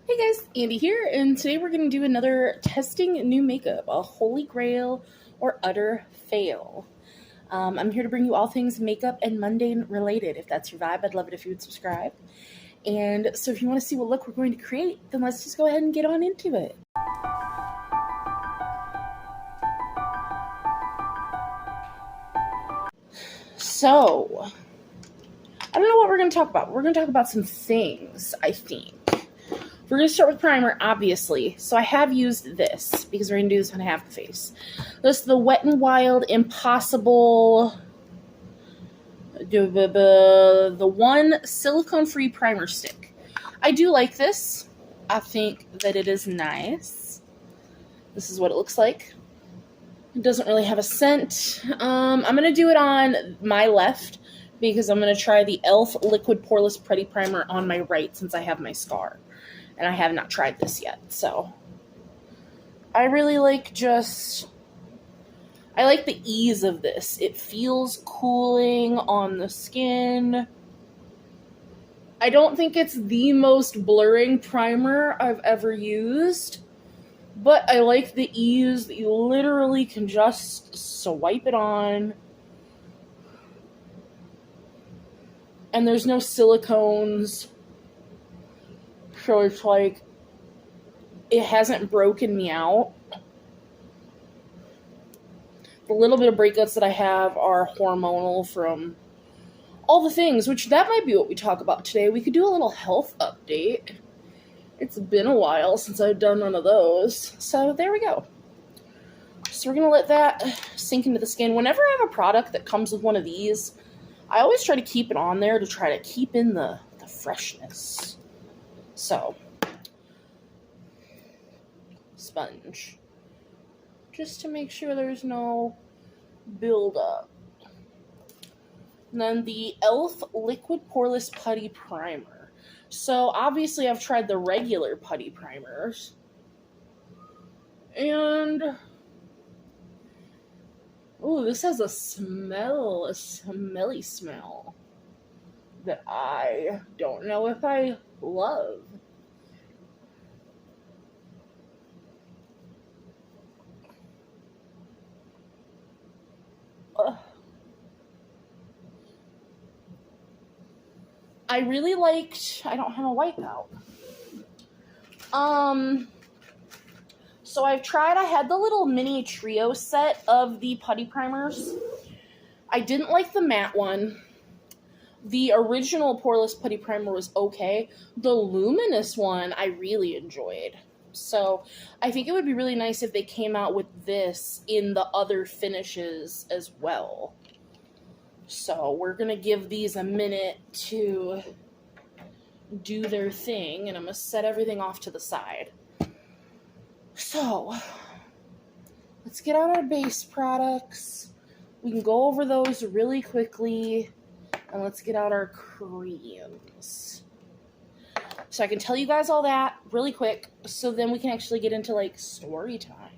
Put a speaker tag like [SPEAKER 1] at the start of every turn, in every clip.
[SPEAKER 1] Hey guys, Andy here, and today we're going to do another testing new makeup, a holy grail or utter fail. I'm here to bring you all things makeup and mundane related. If that's your vibe, I'd love it if you would subscribe. And so if you want to see what look we're going to create, then let's just go ahead and get on into it. So, I don't know what we're going to talk about. We're going to talk about some things, I think. We're going to start with primer, obviously. So I have used this because we're going to do this on half the face. This is the Wet n Wild Impossible, the one silicone-free primer stick. I do like this. I think that it is nice. This is what it looks like. It doesn't really have a scent. I'm going to do it on my left because I'm going to try the e.l.f. Liquid Poreless Putty Primer on my right since I have my scar. And I have not tried this yet, so I really like I like the ease of this. It feels cooling on the skin. I don't think it's the most blurring primer I've ever used, but I like the ease that you literally can just swipe it on. And there's no silicones. So it's like, it hasn't broken me out. The little bit of breakouts that I have are hormonal from all the things, which that might be what we talk about today. We could do a little health update. It's been a while since I've done one of those. So there we go. So we're going to let that sink into the skin. Whenever I have a product that comes with one of these, I always try to keep it on there to try to keep in the freshness. So, sponge, just to make sure there's no buildup. And then the e.l.f. Liquid Poreless Putty Primer. So, obviously I've tried the regular putty primers. And, ooh, this has a smelly smell that I don't know if I love. I really liked, I don't have a wipeout. So I had the little mini trio set of the putty primers. I didn't like the matte one. The original Poreless Putty Primer was okay. The luminous one I really enjoyed. So I think it would be really nice if they came out with this in the other finishes as well. So we're going to give these a minute to do their thing, and I'm going to set everything off to the side. So let's get out our base products. We can go over those really quickly. And let's get out our creams. So I can tell you guys all that really quick, so then we can actually get into, like, story time.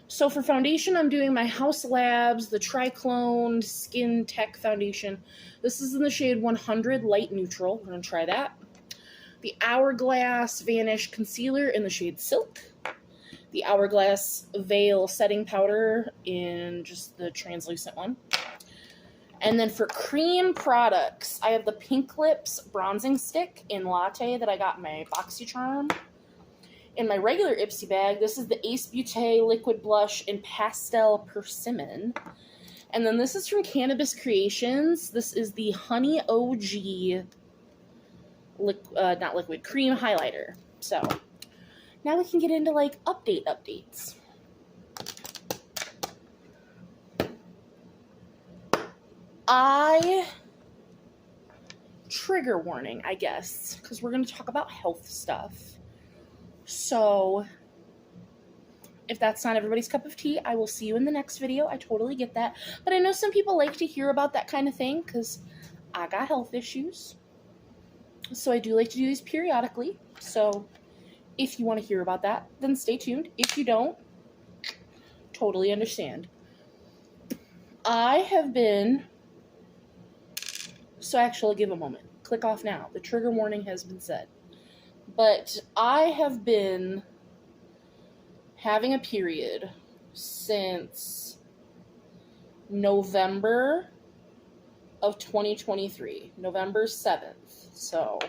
[SPEAKER 1] So for foundation, I'm doing my Haus Labs, the Triclone Skin Tech Foundation. This is in the shade 100 Light Neutral. We're going to try that. The Hourglass Vanish Concealer in the shade Silk. The Hourglass Veil Setting Powder in just the translucent one. And then for cream products, I have the Pinklipps Bronzing Stick in Latte that I got in my BoxyCharm. In my regular Ipsy bag, this is the Ace Beaute Liquid Blush in Pastel Persimmon. And then this is from Kannabis Kreationz. This is the Honey OG, not liquid, cream highlighter. So, now we can get into, like, updates. Trigger warning, I guess, because we're going to talk about health stuff. So, if that's not everybody's cup of tea, I will see you in the next video. I totally get that. But I know some people like to hear about that kind of thing, because I got health issues. So I do like to do these periodically. So, if you want to hear about that, then stay tuned. If you don't, totally understand. So actually, give a moment. Click off now. The trigger warning has been set. But I have been having a period since November of 2023, November 7th. So,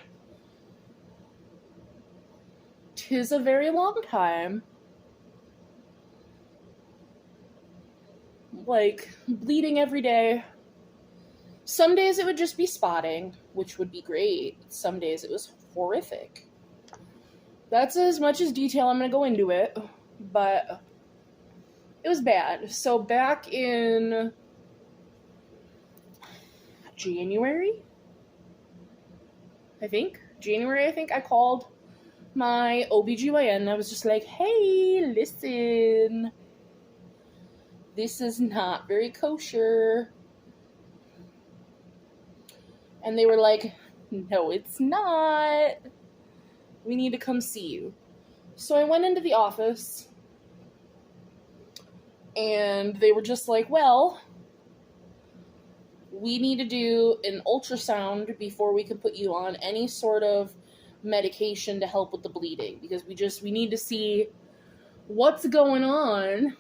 [SPEAKER 1] 'tis a very long time. Like, bleeding every day. Some days it would just be spotting, which would be great. Some days it was horrific. That's as much as detail I'm going to go into it, but it was bad. So back in January, I think, I called my OBGYN and I was just like, hey, listen, this is not very kosher. And they were like, no, it's not. We need to come see you. So I went into the office and they were just like, well, we need to do an ultrasound before we can put you on any sort of medication to help with the bleeding, because we need to see what's going on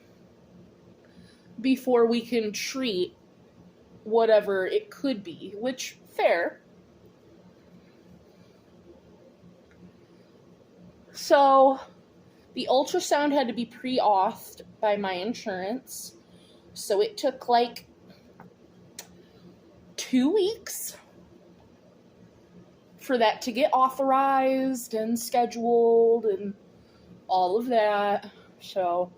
[SPEAKER 1] before we can treat whatever it could be, which, fair. So the ultrasound had to be pre-authed by my insurance, so it took like 2 weeks for that to get authorized and scheduled and all of that. So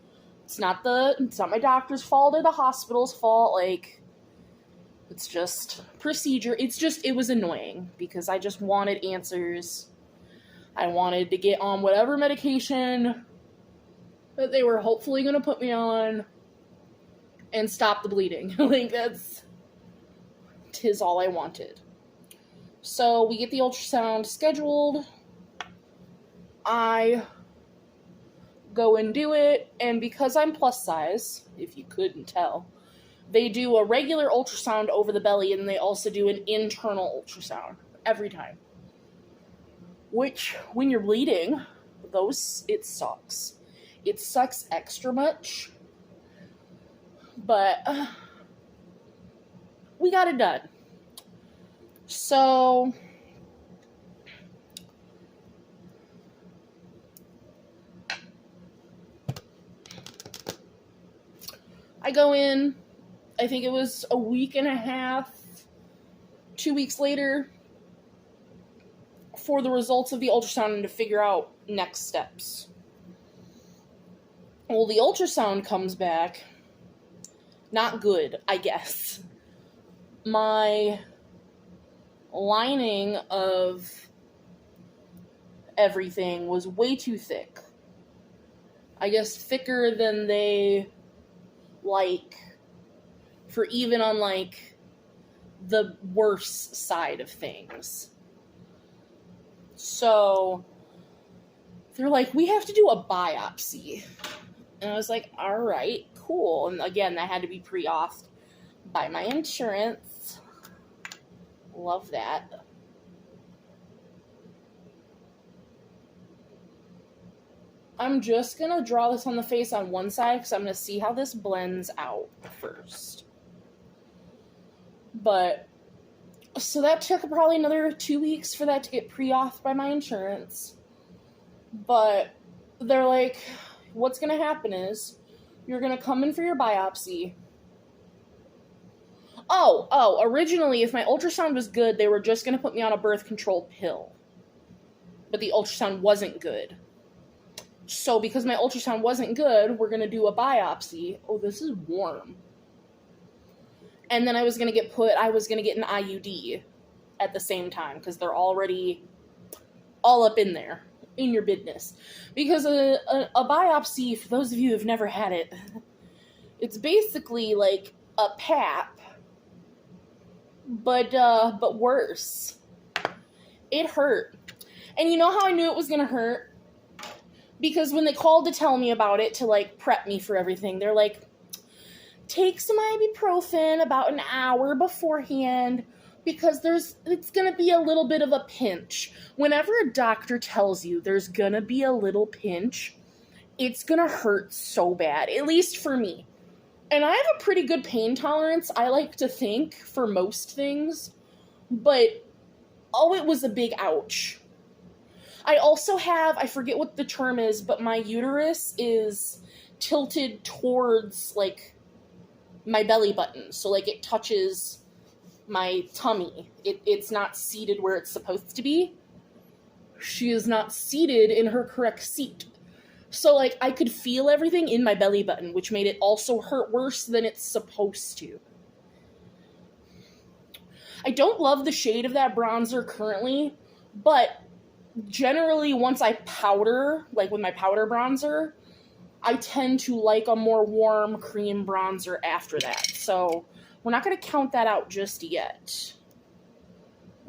[SPEAKER 1] it's not my doctor's fault or the hospital's fault. Like, it's just procedure. It was annoying because I just wanted answers. I wanted to get on whatever medication that they were hopefully going to put me on and stop the bleeding. Like, tis all I wanted. So we get the ultrasound scheduled. I go and do it, and because I'm plus size, if you couldn't tell, they do a regular ultrasound over the belly, and they also do an internal ultrasound every time. Which, when you're bleeding, it sucks. It sucks extra much. But we got it done. So I go in, I think it was a week and a half, 2 weeks later, for the results of the ultrasound and to figure out next steps. Well, the ultrasound comes back not good, I guess. My lining of everything was way too thick. I guess thicker than they like for even on like the worse side of things. So they're like, we have to do a biopsy. And I was like, all right, cool. And again, that had to be pre-authed by my insurance. Love that. I'm just going to draw this on the face on one side because I'm going to see how this blends out first. But, so that took probably another 2 weeks for that to get pre-authed by my insurance. But they're like, what's going to happen is you're going to come in for your biopsy. Originally, if my ultrasound was good, they were just going to put me on a birth control pill. But the ultrasound wasn't good. So because my ultrasound wasn't good, we're going to do a biopsy. Oh, this is warm. And then I was going to get an IUD at the same time because they're already all up in there, in your business. Because a biopsy, for those of you who've never had it, it's basically like a pap, but worse. It hurt. And you know how I knew it was going to hurt? Because when they called to tell me about it, to like prep me for everything, they're like, take some ibuprofen about an hour beforehand, because it's going to be a little bit of a pinch. Whenever a doctor tells you there's going to be a little pinch, it's going to hurt so bad, at least for me. And I have a pretty good pain tolerance, I like to think, for most things. But, oh, it was a big ouch. I also have, I forget what the term is, but my uterus is tilted towards, like, my belly button. So, like, it touches my tummy. It's not seated where it's supposed to be. She is not seated in her correct seat. So, like, I could feel everything in my belly button, which made it also hurt worse than it's supposed to. I don't love the shade of that bronzer currently, but generally once I powder, like with my powder bronzer, I tend to like a more warm cream bronzer after that. So, we're not going to count that out just yet.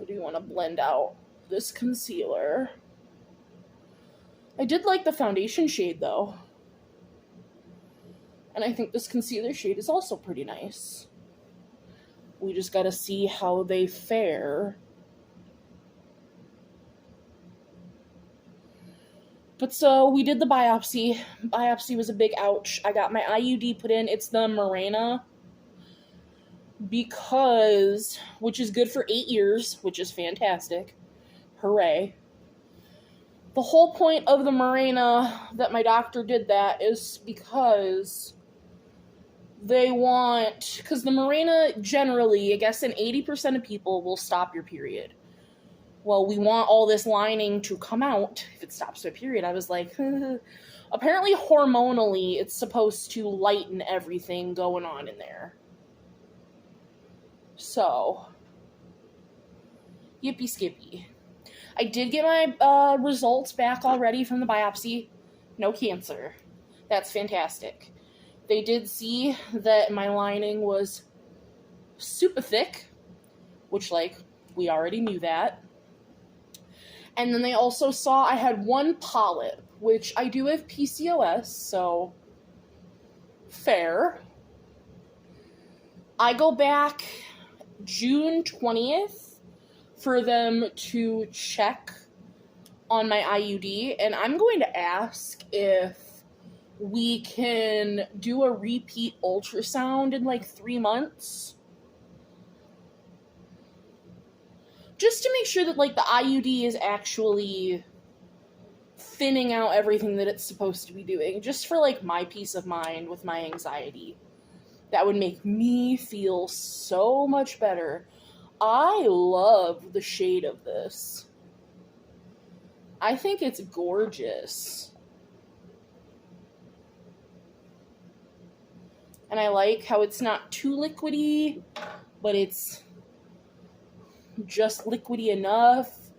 [SPEAKER 1] I do want to blend out this concealer. I did like the foundation shade, though. And I think this concealer shade is also pretty nice. We just gotta see how they fare. But so, we did the biopsy. Biopsy was a big ouch. I got my IUD put in. It's the Mirena. Because, which is good for 8 years, which is fantastic. Hooray. The whole point of the Mirena that my doctor did that is because they want, because the Mirena generally, I guess in 80% of people will stop your period. Well, we want all this lining to come out if it stops my period. I was like, apparently hormonally it's supposed to lighten everything going on in there. So, yippee skippy. I did get my results back already from the biopsy. No cancer. That's fantastic. They did see that my lining was super thick, which, like, we already knew that. And then they also saw I had one polyp, which I do have PCOS, so fair. I go back June 20th for them to check on my IUD, and I'm going to ask if we can do a repeat ultrasound in like 3 months. Just to make sure that, like, the IUD is actually thinning out everything that it's supposed to be doing. Just for, like, my peace of mind with my anxiety. That would make me feel so much better. I love the shade of this. I think it's gorgeous. And I like how it's not too liquidy, but it's just liquidy enough.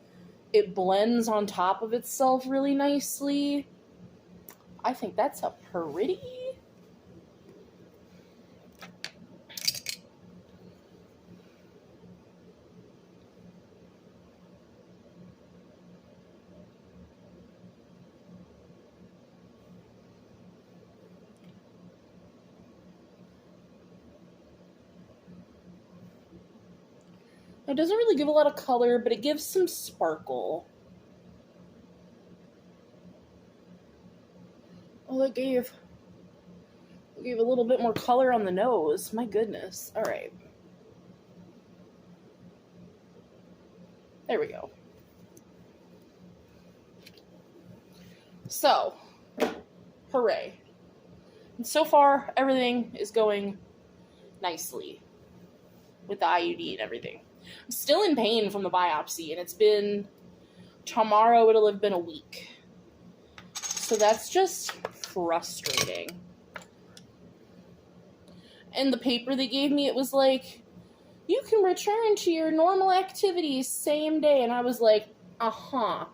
[SPEAKER 1] It blends on top of itself really nicely. I think that's a pretty. It doesn't really give a lot of color, but it gives some sparkle. Oh, it gave a little bit more color on the nose. My goodness. All right. There we go. So, hooray. And so far, everything is going nicely with the IUD and everything. I'm still in pain from the biopsy, and it's been, tomorrow it'll have been a week. So that's just frustrating. And the paper they gave me, it was like, you can return to your normal activities same day. And I was like, uh-huh.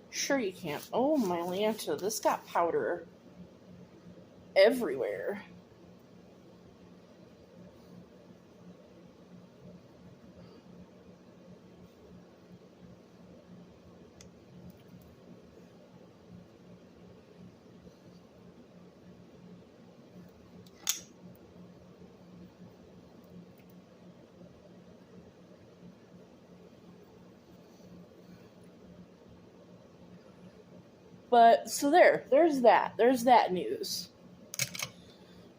[SPEAKER 1] Sure you can't. Oh, my Lanta, this got powder everywhere. But, so there's that news.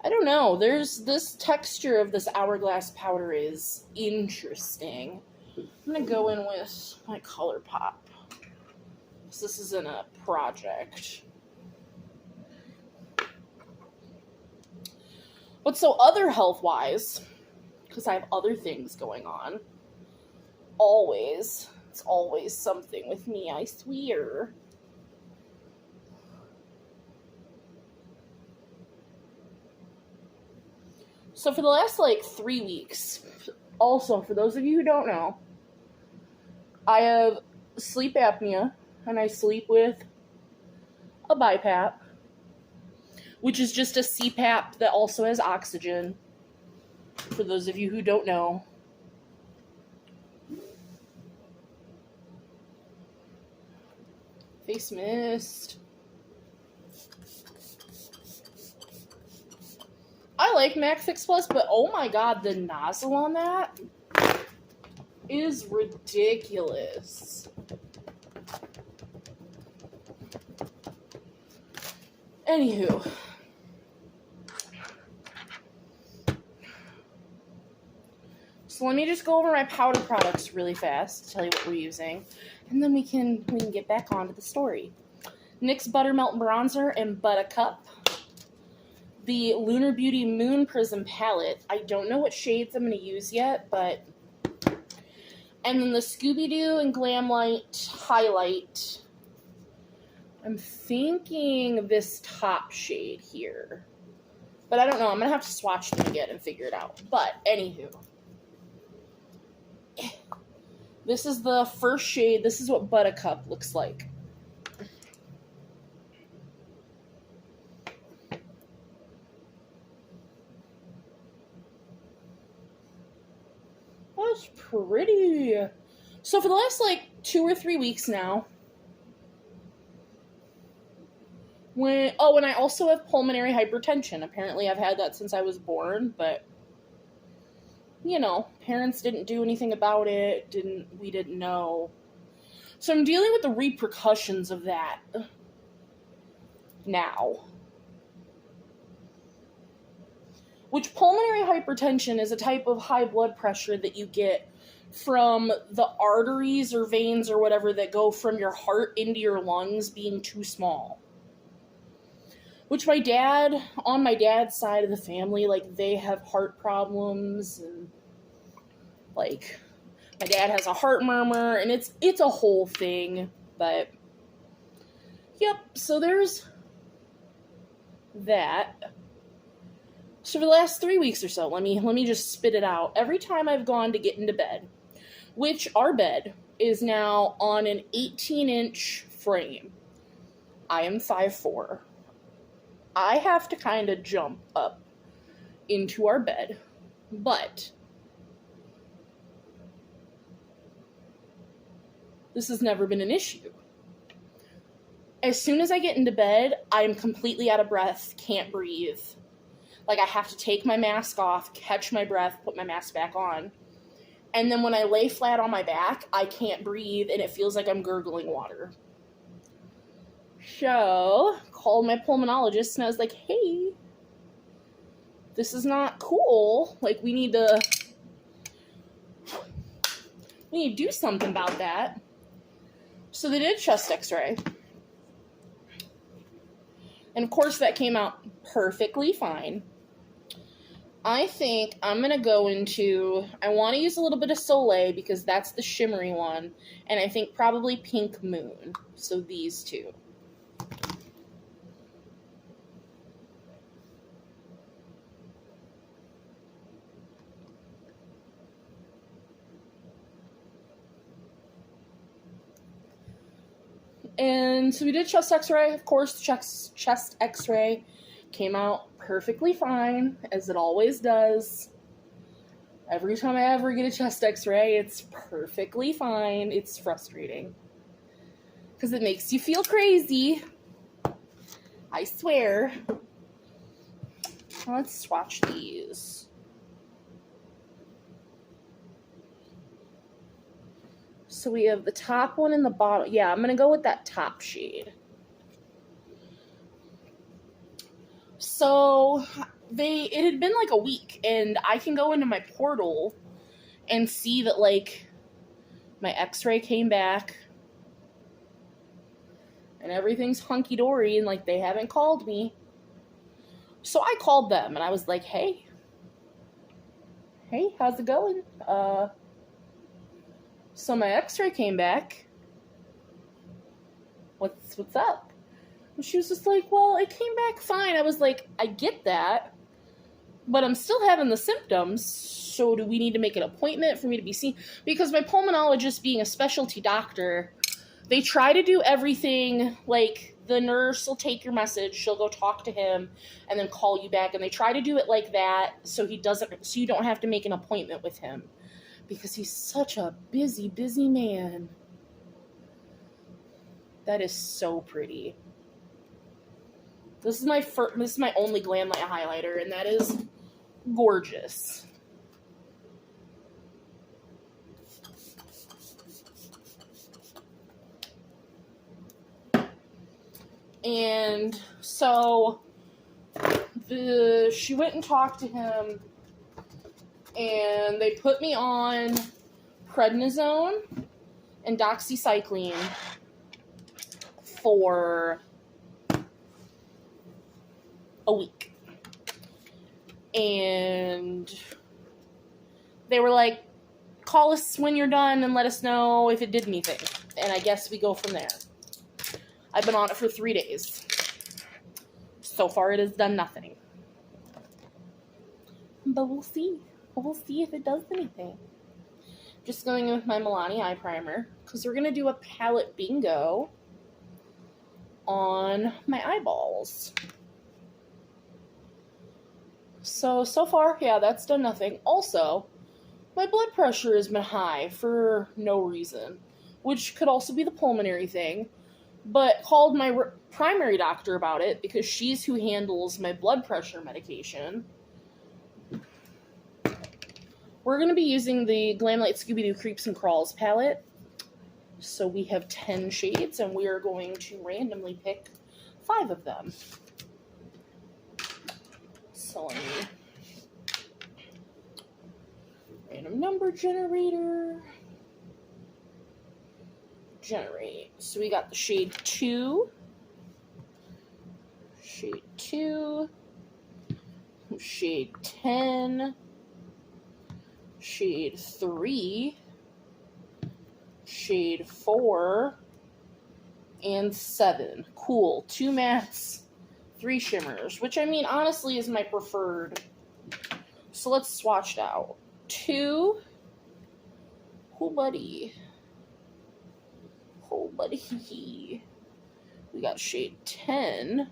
[SPEAKER 1] I don't know, this texture of this hourglass powder is interesting. I'm going to go in with my ColourPop. So this isn't a project. But so other health-wise, because I have other things going on, it's always something with me, I swear. So for the last, 3 weeks, also, for those of you who don't know, I have sleep apnea, and I sleep with a BiPAP, which is just a CPAP that also has oxygen, for those of you who don't know. Face mist. I like MAC Fix Plus, but oh my god, the nozzle on that is ridiculous. Anywho. So let me just go over my powder products really fast, tell you what we're using, and then we can get back onto the story. NYX Buttermelt Bronzer and Buttercup. The Lunar Beauty Moon Prism palette. I don't know what shades I'm going to use yet, but... And then the Scooby Doo and Glamlite highlight. I'm thinking this top shade here. But I don't know. I'm going to have to swatch them again and figure it out. But, anywho. This is the first shade. This is what Buttercup looks like. That's pretty. So for the last 2 or 3 weeks now, and I also have pulmonary hypertension. Apparently I've had that since I was born, but you know, parents didn't do anything about it, we didn't know. So I'm dealing with the repercussions of that now. Which pulmonary hypertension is a type of high blood pressure that you get from the arteries or veins or whatever that go from your heart into your lungs being too small. Which on my dad's side of the family, they have heart problems, and my dad has a heart murmur, and it's a whole thing, but yep, so there's that. So for the last 3 weeks or so, let me just spit it out. Every time I've gone to get into bed, which our bed is now on an 18-inch frame. I am 5'4". I have to kind of jump up into our bed, but this has never been an issue. As soon as I get into bed, I'm completely out of breath, can't breathe. I have to take my mask off, catch my breath, put my mask back on. And then when I lay flat on my back, I can't breathe, and it feels like I'm gurgling water. So, called my pulmonologist, and I was like, hey, this is not cool. We need to do something about that. So they did chest x-ray. And of course that came out perfectly fine. I think I'm going to go into, I want to use a little bit of Soliel because that's the shimmery one. And I think probably Pink Moon. So these two. And so we did chest x-ray. Of course, chest x-ray came out perfectly fine, as it always does. Every time I ever get a chest x-ray, it's perfectly fine. It's frustrating. Because it makes you feel crazy. I swear. Let's swatch these. So we have the top one and the bottom. Yeah, I'm going to go with that top shade. So it had been like a week, and I can go into my portal and see that like my x-ray came back and everything's hunky-dory, and like they haven't called me. So I called them and I was like, hey, how's it going? So my x-ray came back. What's up? And she was just like, well, it came back fine. I was like, I get that, but I'm still having the symptoms. So do we need to make an appointment for me to be seen? Because my pulmonologist, being a specialty doctor, they try to do everything, like the nurse will take your message, she'll go talk to him, and then call you back. And they try to do it like that so you don't have to make an appointment with him. Because he's such a busy, busy man. That is so pretty. This is my only glamlite highlighter, and that is gorgeous. And so she went and talked to him, and they put me on prednisone and doxycycline for a week. And they were like, call us when you're done and let us know if it did anything. And I guess we go from there. I've been on it for 3 days. So far it has done nothing. But we'll see. We'll see if it does anything. Just going in with my Milani eye primer, because we're going to do a palette bingo on my eyeballs. So far, yeah, that's done nothing. Also, my blood pressure has been high for no reason, which could also be the pulmonary thing, but called my primary doctor about it because she's who handles my blood pressure medication. We're going to be using the Glamlite Scooby Doo Creeps and Crawls palette. So we have 10 shades, and we are going to randomly pick 5 of them. So let me... Random number generator. Generate. So we got the shade 2. Shade 2. Shade 10. Shade 3. Shade 4. And 7. Cool. 2 mattes. 3 shimmers. Which, I mean, honestly is my preferred. So let's swatch it out. 2. Oh, buddy. Oh, buddy. We got shade 10.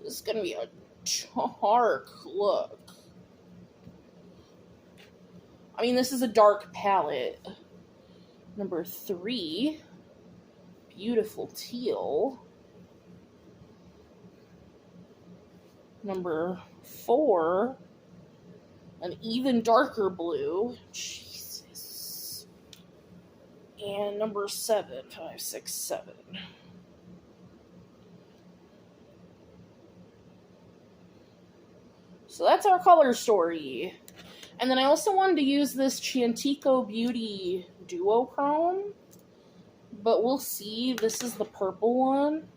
[SPEAKER 1] This is going to be a dark look. I mean, this is a dark palette. Number 3. Beautiful teal. Number 4. An even darker blue. Jesus. And number 7. 5, 6, 7. So that's our color story. And then I also wanted to use this Chantico Beauty duochrome. But we'll see. This is the purple one.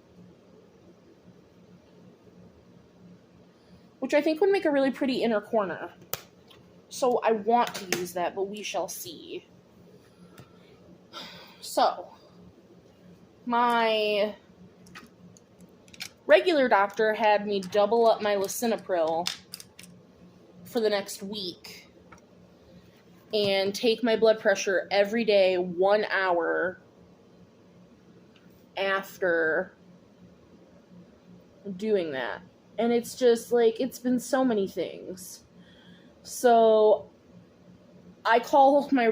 [SPEAKER 1] Which I think would make a really pretty inner corner. So I want to use that, but we shall see. So, my regular doctor had me double up my lisinopril for the next week and take my blood pressure every day 1 hour after doing that. And it's just like, it's been so many things. So I call my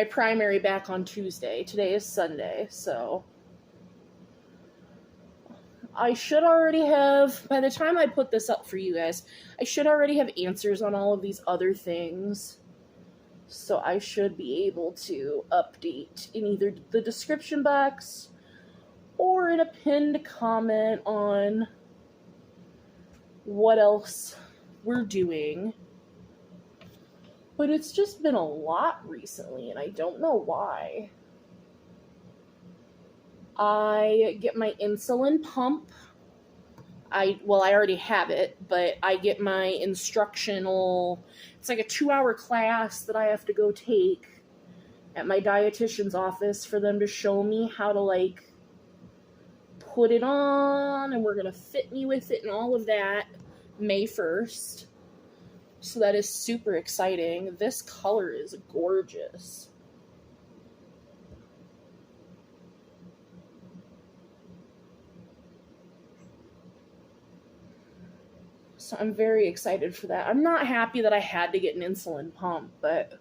[SPEAKER 1] primary back on Tuesday. Today is Sunday, so I should already have, by the time I put this up for you guys, I should already have answers on all of these other things. So I should be able to update in either the description box or in a pinned comment on what else we're doing. But it's just been a lot recently, and I don't know why. I get my insulin pump. Well, I already have it, but I get my instructional, it's like a 2-hour class that I have to go take at my dietitian's office for them to show me how to, like, put it on, and we're going to fit me with it and all of that May 1st. So that is super exciting. This color is gorgeous. So I'm very excited for that. I'm not happy that I had to get an insulin pump, but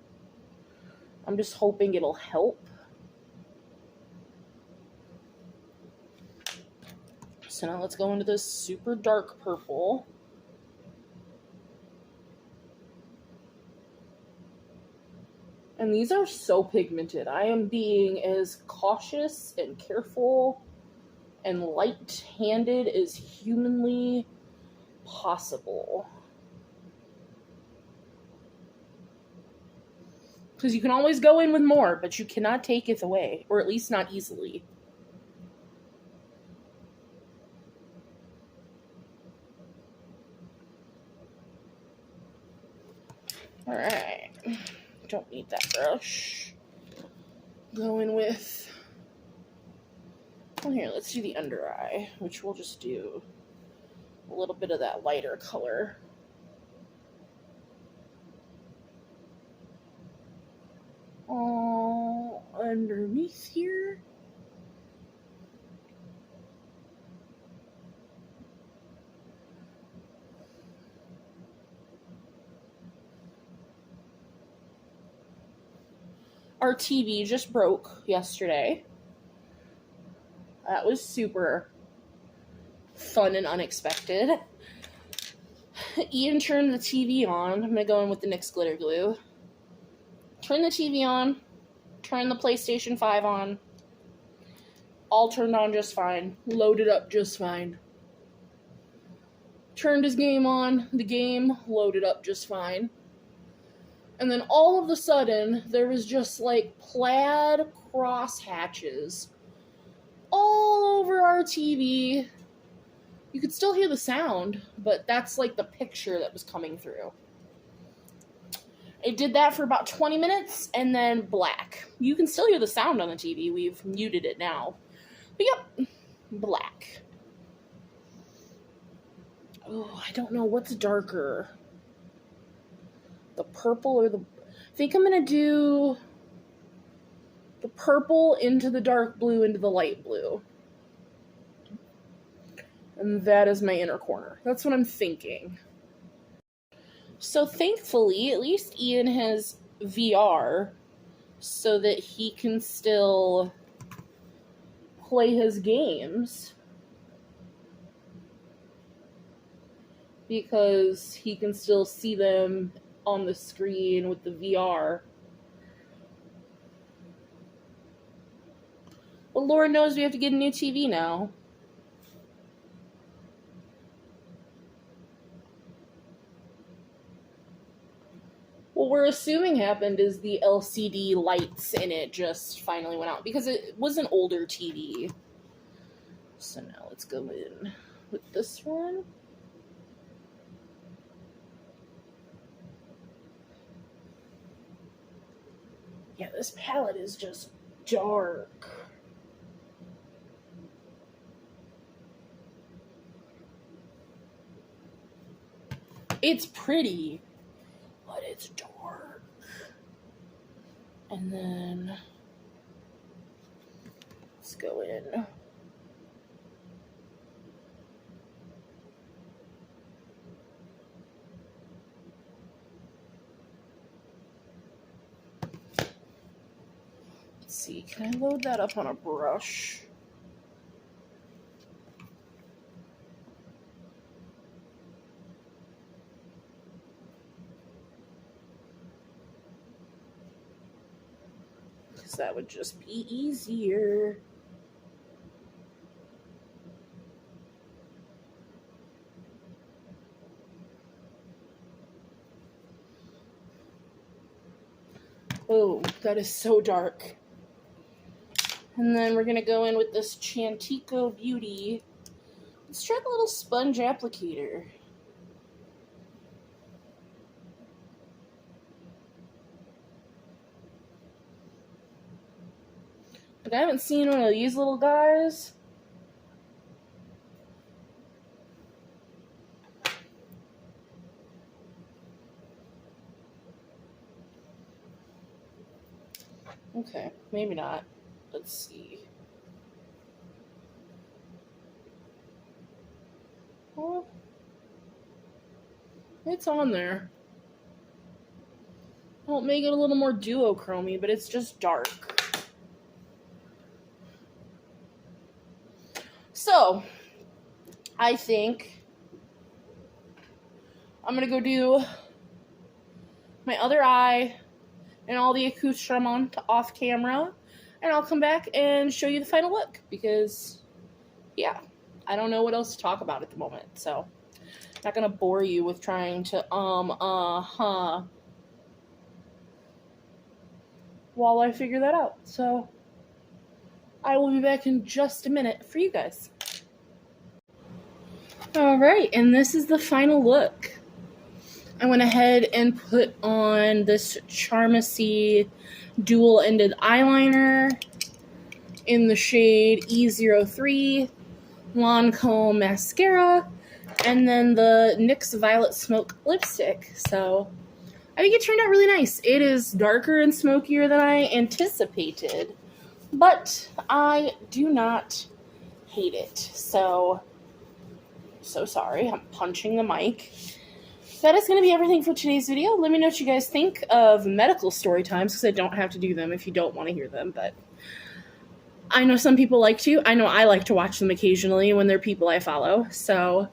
[SPEAKER 1] I'm just hoping it'll help. So now let's go into this super dark purple. And these are so pigmented. I am being as cautious and careful and light-handed as humanly possible. Because you can always go in with more, but you cannot take it away, or at least not easily. Alright. Don't need that brush. Going with, well, here, let's do the under eye, which we'll just do a little bit of that lighter color. All underneath here. Our TV just broke yesterday. That was super fun and unexpected. Ian turned the TV on. I'm going to go in with the NYX glitter glue. Turn the TV on. Turn the PlayStation 5 on. All turned on just fine. Loaded up just fine. Turned his game on. The game loaded up just fine. And then all of a sudden, there was just like plaid cross hatches all over our TV. You could still hear the sound, but that's like the picture that was coming through. It did that for about 20 minutes, and then black. You can still hear the sound on the TV. We've muted it now. But yep, black. Oh, I don't know what's darker. The purple or the... I think I'm going to do the purple into the dark blue into the light blue. And that is my inner corner. That's what I'm thinking. So thankfully, at least Ian has VR so that he can still play his games. Because he can still see them on the screen with the VR. Well, Lord knows we have to get a new TV now. What we're assuming happened is the LCD lights in it just finally went out because it was an older TV. So now let's go in with this one. Yeah, this palette is just dark. It's pretty, but it's dark. And then let's go in. See, can I load that up on a brush? Because that would just be easier. Oh, that is so dark. And then we're going to go in with this Chantico Beauty. Let's try the little sponge applicator. Like, I haven't seen one of these little guys. Okay, maybe not. Let's see. Well, it's on there. I'll make it a little more duochrome-y, but it's just dark. So, I think I'm going to go do my other eye and all the accoutrement off camera, and I'll come back and show you the final look, because, yeah, I don't know what else to talk about at the moment, so I'm not going to bore you with trying to, while I figure that out. So, I will be back in just a minute for you guys. Alright, and this is the final look. I went ahead and put on this charmacy dual-ended eyeliner in the shade E03, Lancome mascara, and then the NYX Violet Smoke lipstick. So, I think it turned out really nice. It is darker and smokier than I anticipated, but I do not hate it. So sorry, I'm punching the mic. That is going to be everything for today's video. Let me know what you guys think of medical story times, because I don't have to do them if you don't want to hear them, but I know some people like to. I know I like to watch them occasionally when they're people I follow. So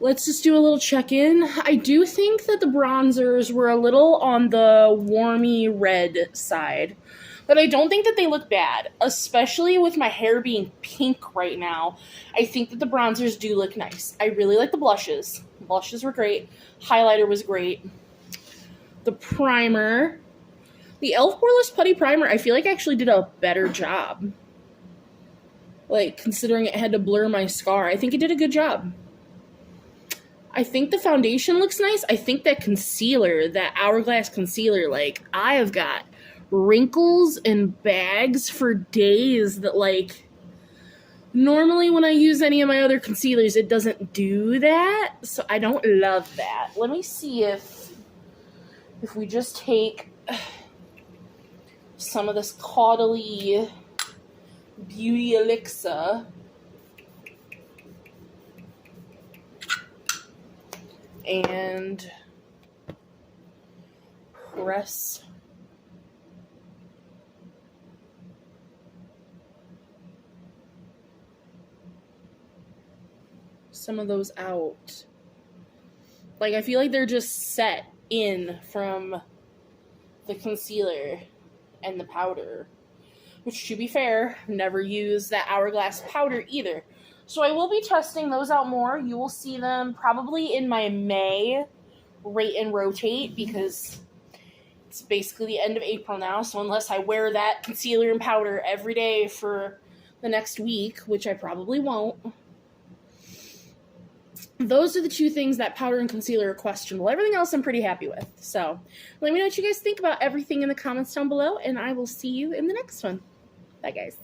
[SPEAKER 1] let's just do a little check-in. I do think that the bronzers were a little on the warmy red side, but I don't think that they look bad, especially with my hair being pink right now. I think that the bronzers do look nice. I really like the blushes. Blushes were great. Highlighter was great. The primer, the e.l.f. Poreless Putty Primer, I feel like actually did a better job. Like, considering it had to blur my scar, I think it did a good job. I think the foundation looks nice. I think that concealer, that Hourglass concealer, like, I have got wrinkles and bags for days that, like, normally when I use any of my other concealers, it doesn't do that. So I don't love that. Let me see if we just take some of this Caudalie Beauty Elixir and press some of those out. Like, I feel like they're just set in from the concealer and the powder, which, to be fair, never use that Hourglass powder either. So I will be testing those out more. You will see them probably in my May Rate and Rotate, because it's basically the end of April now, so unless I wear that concealer and powder every day for the next week, which I probably won't, those are the two things, that powder and concealer, are questionable. Everything else I'm pretty happy with. So let me know what you guys think about everything in the comments down below, and I will see you in the next one. Bye, guys.